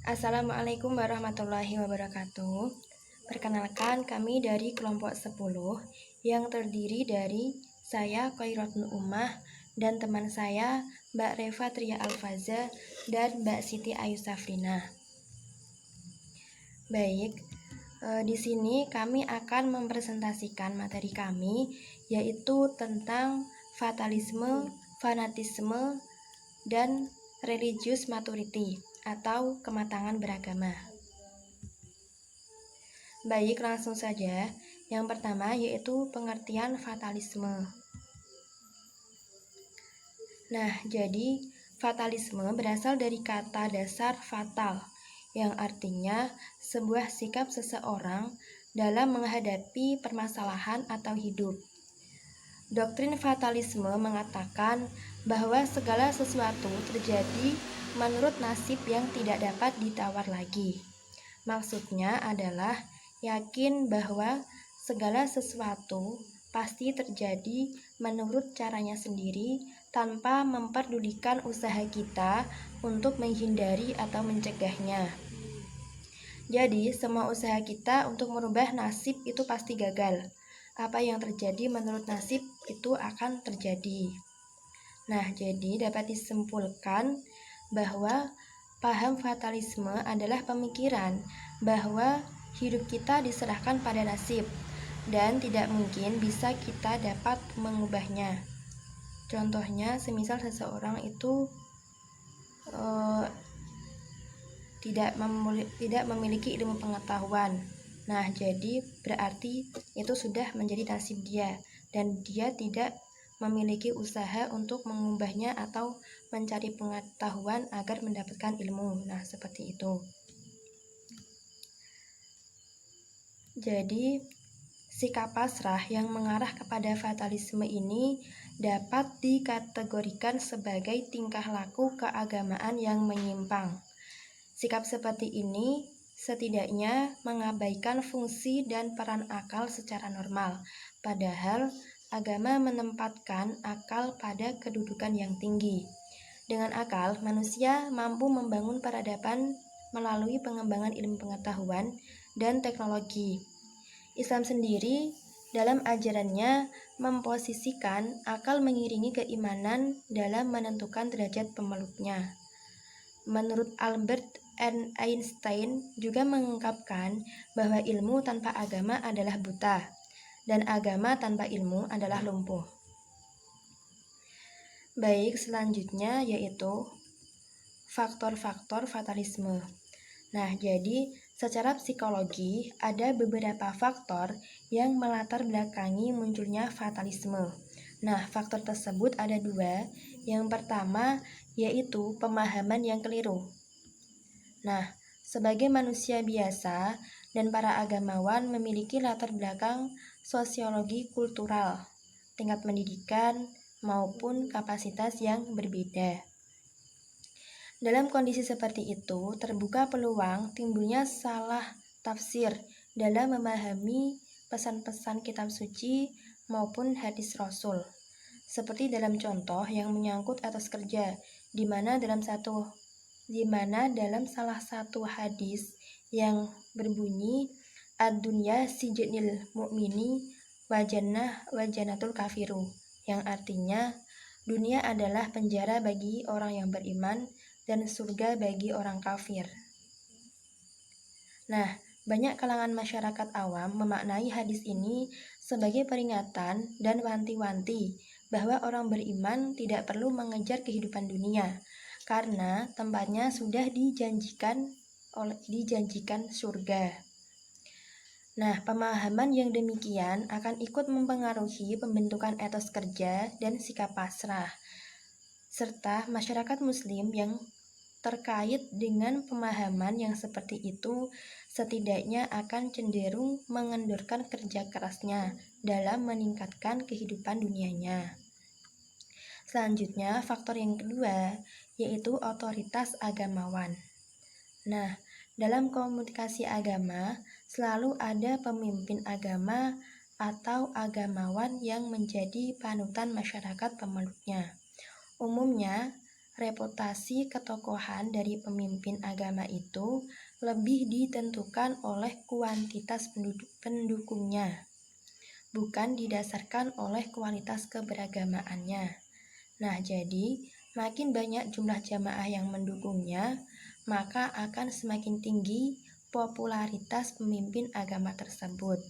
Assalamualaikum warahmatullahi wabarakatuh. Perkenalkan, kami dari kelompok 10 yang terdiri dari saya Khairatun Ummah dan teman saya Mbak Reva Tria Alfaza dan Mbak Siti Ayu Safrina. Baik, di sini kami akan mempresentasikan materi kami, yaitu tentang fatalisme, fanatisme, dan religious maturity atau kematangan beragama. Baik, langsung saja. Yang pertama yaitu pengertian fatalisme. Nah, jadi fatalisme berasal dari kata dasar fatal, yang artinya sebuah sikap seseorang dalam menghadapi permasalahan atau hidup. Doktrin fatalisme mengatakan bahwa segala sesuatu terjadi menurut nasib yang tidak dapat ditawar lagi. Maksudnya adalah yakin bahwa segala sesuatu pasti terjadi menurut caranya sendiri tanpa memperdulikan usaha kita untuk menghindari atau mencegahnya. Jadi, semua usaha kita untuk merubah nasib itu pasti gagal. Apa yang terjadi menurut nasib itu akan terjadi. Nah, jadi dapat disimpulkan bahwa paham fatalisme adalah pemikiran bahwa hidup kita diserahkan pada nasib dan tidak mungkin bisa kita dapat mengubahnya. Contohnya, semisal seseorang itu tidak memiliki ilmu pengetahuan. Nah, jadi berarti itu sudah menjadi nasib dia dan dia tidak memiliki usaha untuk mengubahnya atau mencari pengetahuan agar mendapatkan ilmu. Nah, seperti itu. Jadi, sikap pasrah yang mengarah kepada fatalisme ini dapat dikategorikan sebagai tingkah laku keagamaan yang menyimpang. Sikap seperti ini setidaknya mengabaikan fungsi dan peran akal secara normal, padahal agama menempatkan akal pada kedudukan yang tinggi. Dengan akal, manusia mampu membangun peradaban melalui pengembangan ilmu pengetahuan dan teknologi. Islam sendiri dalam ajarannya memposisikan akal mengiringi keimanan dalam menentukan derajat pemeluknya. Menurut Albert Einstein juga mengungkapkan bahwa ilmu tanpa agama adalah buta dan agama tanpa ilmu adalah lumpuh. Baik, selanjutnya yaitu faktor-faktor fatalisme. Nah, jadi secara psikologi ada beberapa faktor yang melatar belakangi munculnya fatalisme. Nah, faktor tersebut ada dua. Yang pertama yaitu pemahaman yang keliru. Nah, sebagai manusia biasa dan para agamawan memiliki latar belakang sosiologi kultural, tingkat pendidikan, maupun kapasitas yang berbeda. Dalam kondisi seperti itu, terbuka peluang timbulnya salah tafsir dalam memahami pesan-pesan kitab suci maupun hadis Rasul. Seperti dalam contoh yang menyangkut atas kerja, di mana dalam salah satu hadis yang berbunyi ad-dunya sijnil mu'mini wajanatul kafiru, yang artinya dunia adalah penjara bagi orang yang beriman dan surga bagi orang kafir. Nah, banyak kalangan masyarakat awam memaknai hadis ini sebagai peringatan dan wanti-wanti bahwa orang beriman tidak perlu mengejar kehidupan dunia karena tempatnya sudah dijanjikan surga. Nah, pemahaman yang demikian akan ikut mempengaruhi pembentukan etos kerja dan sikap pasrah, serta masyarakat muslim yang terkait dengan pemahaman yang seperti itu setidaknya akan cenderung mengendurkan kerja kerasnya dalam meningkatkan kehidupan dunianya. Selanjutnya, faktor yang kedua yaitu otoritas agamawan. Nah, dalam komunikasi agama selalu ada pemimpin agama atau agamawan yang menjadi panutan masyarakat pemeluknya. Umumnya, reputasi ketokohan dari pemimpin agama itu lebih ditentukan oleh kuantitas pendukungnya, bukan didasarkan oleh kualitas keberagamaannya. Nah, jadi makin banyak jumlah jamaah yang mendukungnya, maka akan semakin tinggi popularitas pemimpin agama tersebut.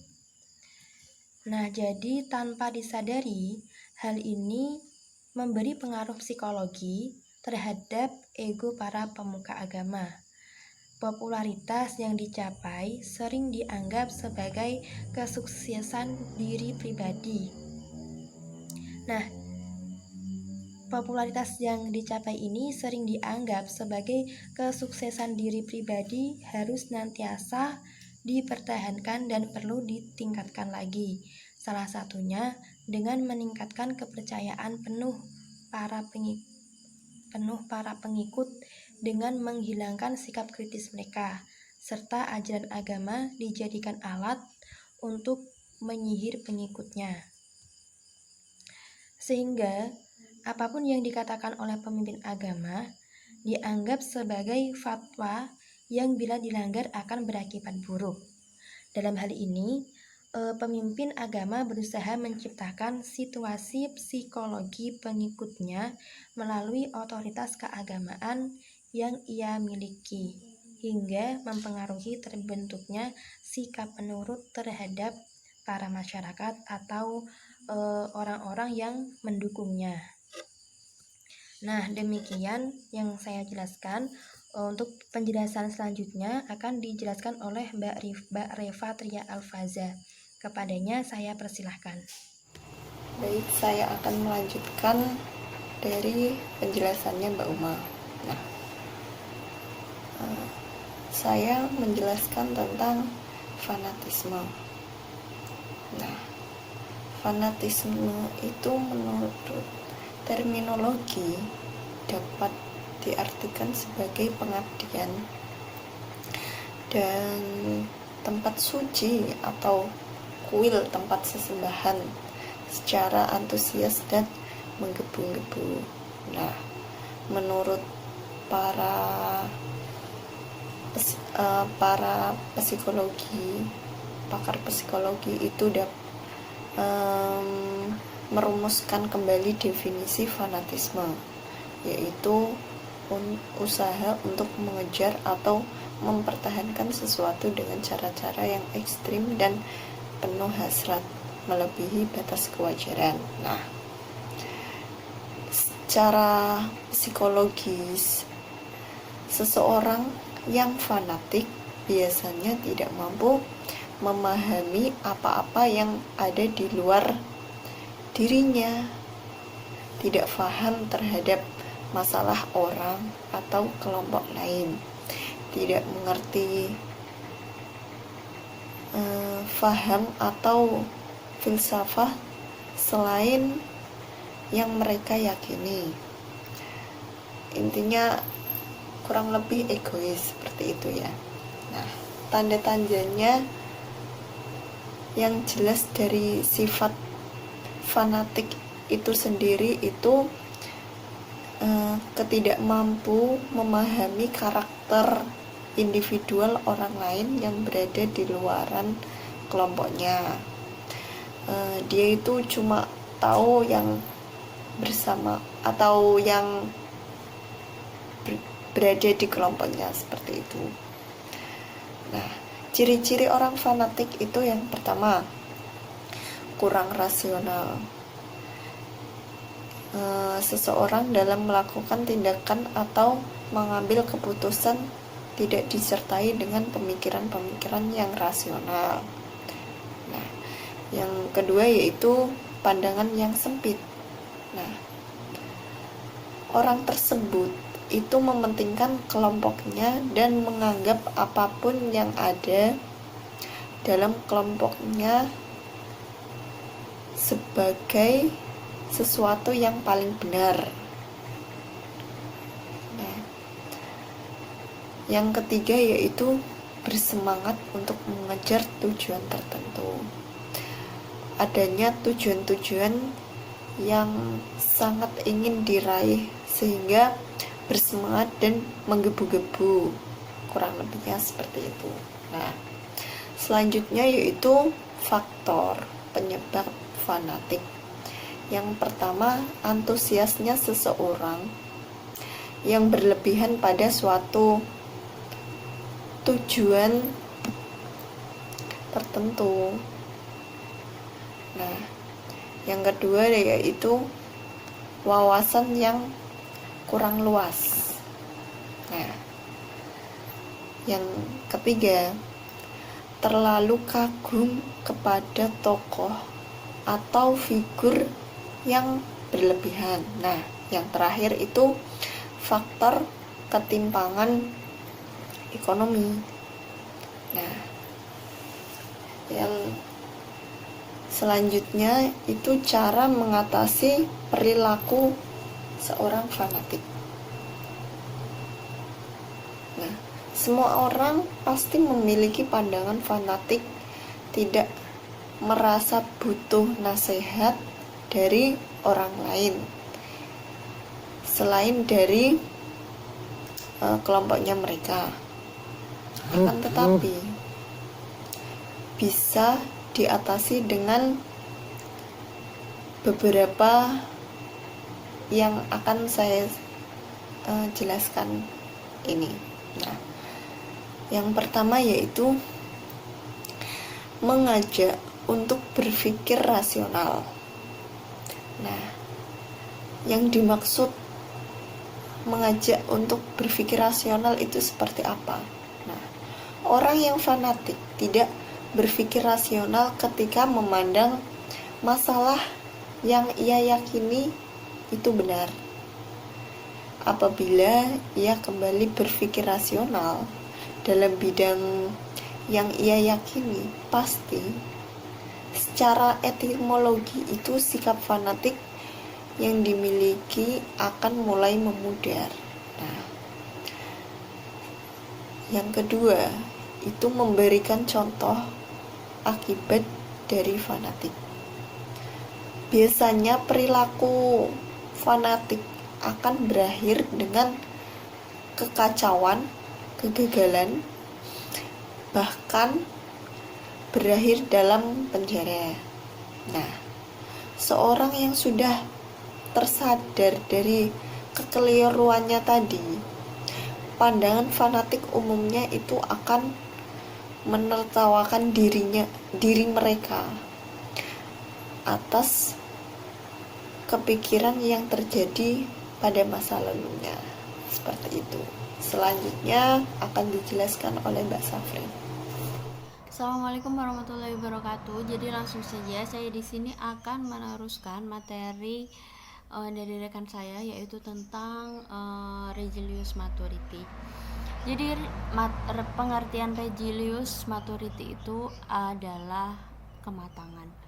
Nah, jadi tanpa disadari, hal ini memberi pengaruh psikologi terhadap ego para pemuka agama. Popularitas yang dicapai sering dianggap sebagai kesuksesan diri pribadi. Nah, popularitas yang dicapai ini sering dianggap sebagai kesuksesan diri pribadi harus senantiasa dipertahankan dan perlu ditingkatkan lagi. Salah satunya dengan meningkatkan kepercayaan penuh para pengikut dengan menghilangkan sikap kritis mereka, serta ajaran agama dijadikan alat untuk menyihir pengikutnya. Sehingga apapun yang dikatakan oleh pemimpin agama dianggap sebagai fatwa yang bila dilanggar akan berakibat buruk. Dalam hal ini, pemimpin agama berusaha menciptakan situasi psikologi pengikutnya melalui otoritas keagamaan yang ia miliki, hingga mempengaruhi terbentuknya sikap penurut terhadap para masyarakat atau orang-orang yang mendukungnya. Nah, demikian yang saya jelaskan. Untuk penjelasan selanjutnya akan dijelaskan oleh Mbak Reva Tria Alfaza. Kepadanya saya persilahkan. Baik, saya akan melanjutkan dari penjelasannya Mbak Uma. Nah, saya menjelaskan tentang fanatisme. Nah, fanatisme itu menurut terminologi dapat diartikan sebagai pengabdian dan tempat suci atau kuil tempat sesembahan secara antusias dan menggebu-gebu. Nah, menurut para psikologi, pakar psikologi itu merumuskan kembali definisi fanatisme, yaitu usaha untuk mengejar atau mempertahankan sesuatu dengan cara-cara yang ekstrim dan penuh hasrat melebihi batas kewajaran. Nah, secara psikologis, seseorang yang fanatik biasanya tidak mampu memahami apa-apa yang ada di luar dirinya, tidak paham terhadap masalah orang atau kelompok lain, tidak mengerti faham atau filsafah selain yang mereka yakini. Intinya kurang lebih egois seperti itu ya. Nah, tanda-tandanya yang jelas dari sifat fanatik itu sendiri itu ketidakmampu memahami karakter individual orang lain yang berada di luaran kelompoknya. Dia itu cuma tahu yang bersama atau yang berada di kelompoknya, seperti itu. Nah, ciri-ciri orang fanatik itu yang pertama, kurang rasional. Seseorang dalam melakukan tindakan atau mengambil keputusan tidak disertai dengan pemikiran-pemikiran yang rasional. Nah, yang kedua yaitu pandangan yang sempit. Nah, orang tersebut itu mementingkan kelompoknya dan menganggap apapun yang ada dalam kelompoknya sebagai sesuatu yang paling benar. Nah, yang ketiga yaitu bersemangat untuk mengejar tujuan tertentu. Adanya tujuan-tujuan yang sangat ingin diraih sehingga bersemangat dan menggebu-gebu, kurang lebihnya seperti itu. Nah, selanjutnya yaitu faktor penyebab fanatik. Yang pertama, antusiasnya seseorang yang berlebihan pada suatu tujuan tertentu. Nah, yang kedua yaitu wawasan yang kurang luas. Nah, yang ketiga, terlalu kagum kepada tokoh atau figur yang berlebihan. Nah, yang terakhir itu faktor ketimpangan ekonomi. Nah, yang selanjutnya itu cara mengatasi perilaku seorang fanatik. Nah, semua orang pasti memiliki pandangan fanatik, tidak merasa butuh nasihat dari orang lain selain dari kelompoknya mereka. Akan tetapi bisa diatasi dengan beberapa yang akan saya jelaskan ini. Nah, yang pertama yaitu mengajak untuk berpikir rasional. Nah, yang dimaksud mengajak untuk berpikir rasional itu seperti apa? Nah, orang yang fanatik tidak berpikir rasional ketika memandang masalah yang ia yakini itu benar. Apabila ia kembali berpikir rasional dalam bidang yang ia yakini, pasti secara etimologi itu sikap fanatik yang dimiliki akan mulai memudar. Nah, yang kedua itu memberikan contoh akibat dari fanatik. Biasanya perilaku fanatik akan berakhir dengan kekacauan, kegagalan, bahkan berakhir dalam penjara. Nah, seorang yang sudah tersadar dari kekeliruannya tadi, pandangan fanatik umumnya itu akan menertawakan diri mereka atas kepikiran yang terjadi pada masa lalunya. Seperti itu. Selanjutnya akan dijelaskan oleh Mbak Safrin. Assalamualaikum warahmatullahi wabarakatuh. Jadi langsung saja saya di sini akan meneruskan materi dari rekan saya, yaitu tentang Regilius Maturity. Jadi pengertian Regilius Maturity itu adalah kematangan.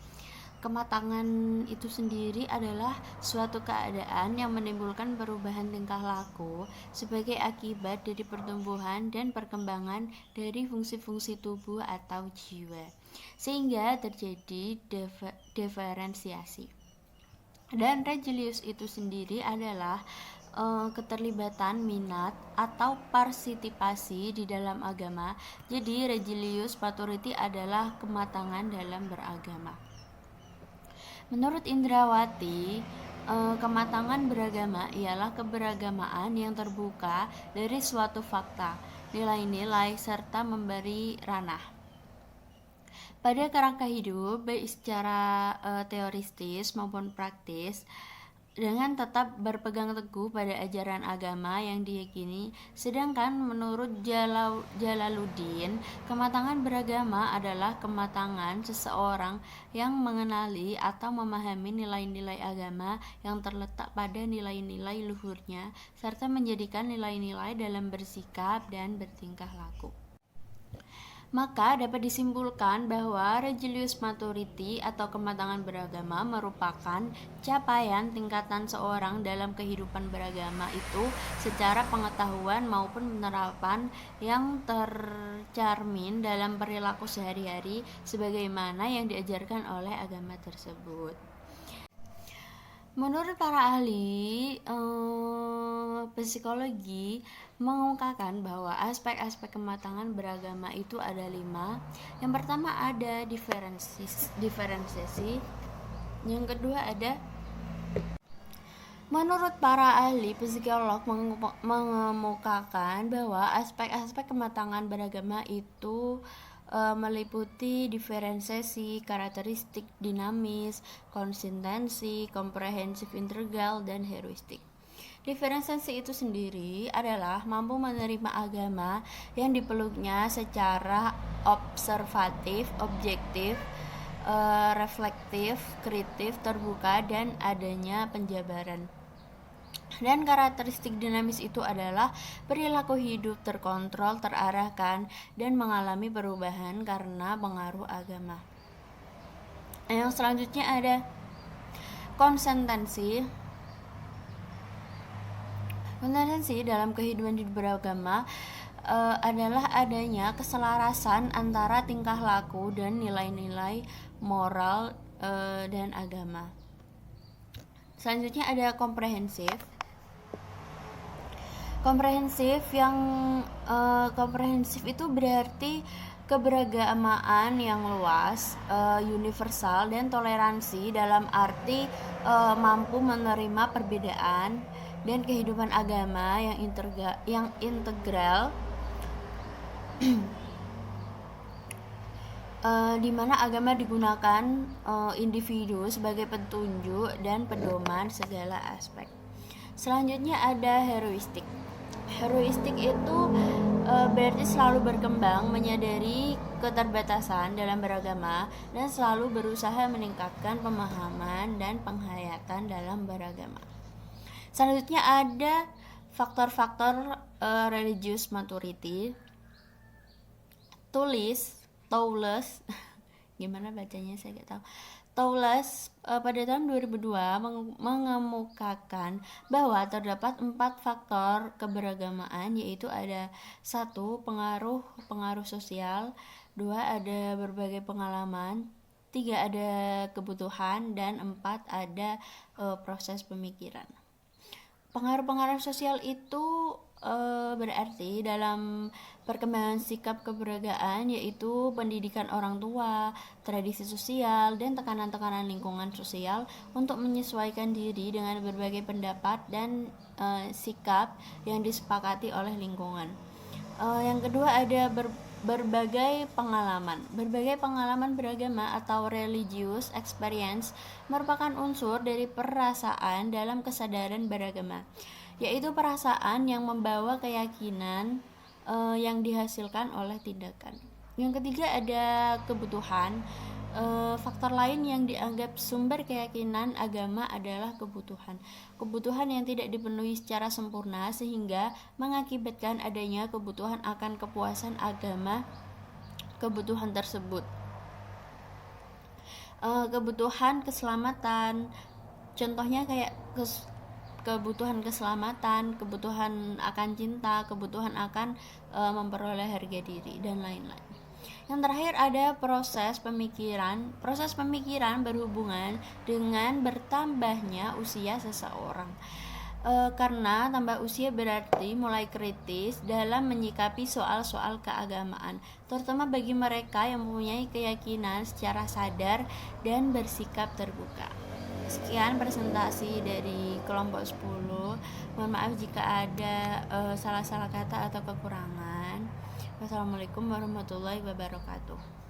Kematangan itu sendiri adalah suatu keadaan yang menimbulkan perubahan tingkah laku sebagai akibat dari pertumbuhan dan perkembangan dari fungsi-fungsi tubuh atau jiwa, sehingga terjadi diferensiasi. Dan Regilius itu sendiri adalah keterlibatan minat atau partisipasi di dalam agama. Jadi Regilius Maturity adalah kematangan dalam beragama. Menurut Indrawati, kematangan beragama ialah keberagamaan yang terbuka dari suatu fakta, nilai-nilai, serta memberi ranah pada kerangka hidup, baik secara teoristis maupun praktis, dengan tetap berpegang teguh pada ajaran agama yang diyakini. Sedangkan menurut Jalaluddin, kematangan beragama adalah kematangan seseorang yang mengenali atau memahami nilai-nilai agama yang terletak pada nilai-nilai luhurnya, serta menjadikan nilai-nilai dalam bersikap dan bertingkah laku. Maka dapat disimpulkan bahwa Regilius Maturity atau kematangan beragama merupakan capaian tingkatan seorang dalam kehidupan beragama itu secara pengetahuan maupun penerapan yang tercermin dalam perilaku sehari-hari sebagaimana yang diajarkan oleh agama tersebut. Menurut para ahli psikologi mengungkapkan bahwa aspek-aspek kematangan beragama itu ada 5. Yang pertama ada diferensiasi. Yang kedua ada, menurut para ahli psikolog mengemukakan bahwa aspek-aspek kematangan beragama itu meliputi diferensiasi, karakteristik dinamis, konsistensi, komprehensif integral, dan heuristik. Diferensiasi itu sendiri adalah mampu menerima agama yang dipeluknya secara observatif, objektif, reflektif, kritis, terbuka, dan adanya penjabaran. Dan karakteristik dinamis itu adalah perilaku hidup terkontrol, terarahkan, dan mengalami perubahan karena pengaruh agama. Yang selanjutnya ada konsistensi. Konsistensi dalam kehidupan beragama adalah adanya keselarasan antara tingkah laku dan nilai-nilai moral dan agama. Selanjutnya ada komprehensif. Komprehensif itu berarti keberagamaan yang luas, universal, dan toleransi dalam arti mampu menerima perbedaan dan kehidupan agama yang integral, di mana agama digunakan individu sebagai petunjuk dan pedoman segala aspek. Selanjutnya ada heuristik. Heuristik itu berarti selalu berkembang, menyadari keterbatasan dalam beragama, dan selalu berusaha meningkatkan pemahaman dan penghayatan dalam beragama. Selanjutnya ada faktor-faktor religious maturity. Toules gimana bacanya saya nggak tahu. Toules pada tahun 2002 mengemukakan bahwa terdapat 4 faktor keberagamaan, yaitu ada 1. pengaruh sosial, 2. ada berbagai pengalaman, 3. ada kebutuhan, dan 4. ada proses pemikiran. Pengaruh sosial itu berarti dalam perkembangan sikap keberagamaan, yaitu pendidikan orang tua, tradisi sosial, dan tekanan-tekanan lingkungan sosial untuk menyesuaikan diri dengan berbagai pendapat dan sikap yang disepakati oleh lingkungan. Yang kedua ada berbagai pengalaman. Berbagai pengalaman beragama atau religious experience merupakan unsur dari perasaan dalam kesadaran beragama, yaitu perasaan yang membawa keyakinan yang dihasilkan oleh tindakan. Yang ketiga ada kebutuhan. Faktor lain yang dianggap sumber keyakinan agama adalah kebutuhan yang tidak dipenuhi secara sempurna sehingga mengakibatkan adanya kebutuhan akan kepuasan agama kebutuhan tersebut. Kebutuhan keselamatan, contohnya kayak kebutuhan keselamatan, kebutuhan akan cinta, kebutuhan akan memperoleh harga diri, dan lain-lain. Yang terakhir ada proses pemikiran. Proses pemikiran berhubungan dengan bertambahnya usia seseorang. Karena tambah usia berarti mulai kritis dalam menyikapi soal-soal keagamaan, terutama bagi mereka yang mempunyai keyakinan secara sadar dan bersikap terbuka. Sekian presentasi dari kelompok 10. Mohon maaf jika ada salah-salah kata atau kekurangan. Wassalamualaikum warahmatullahi wabarakatuh.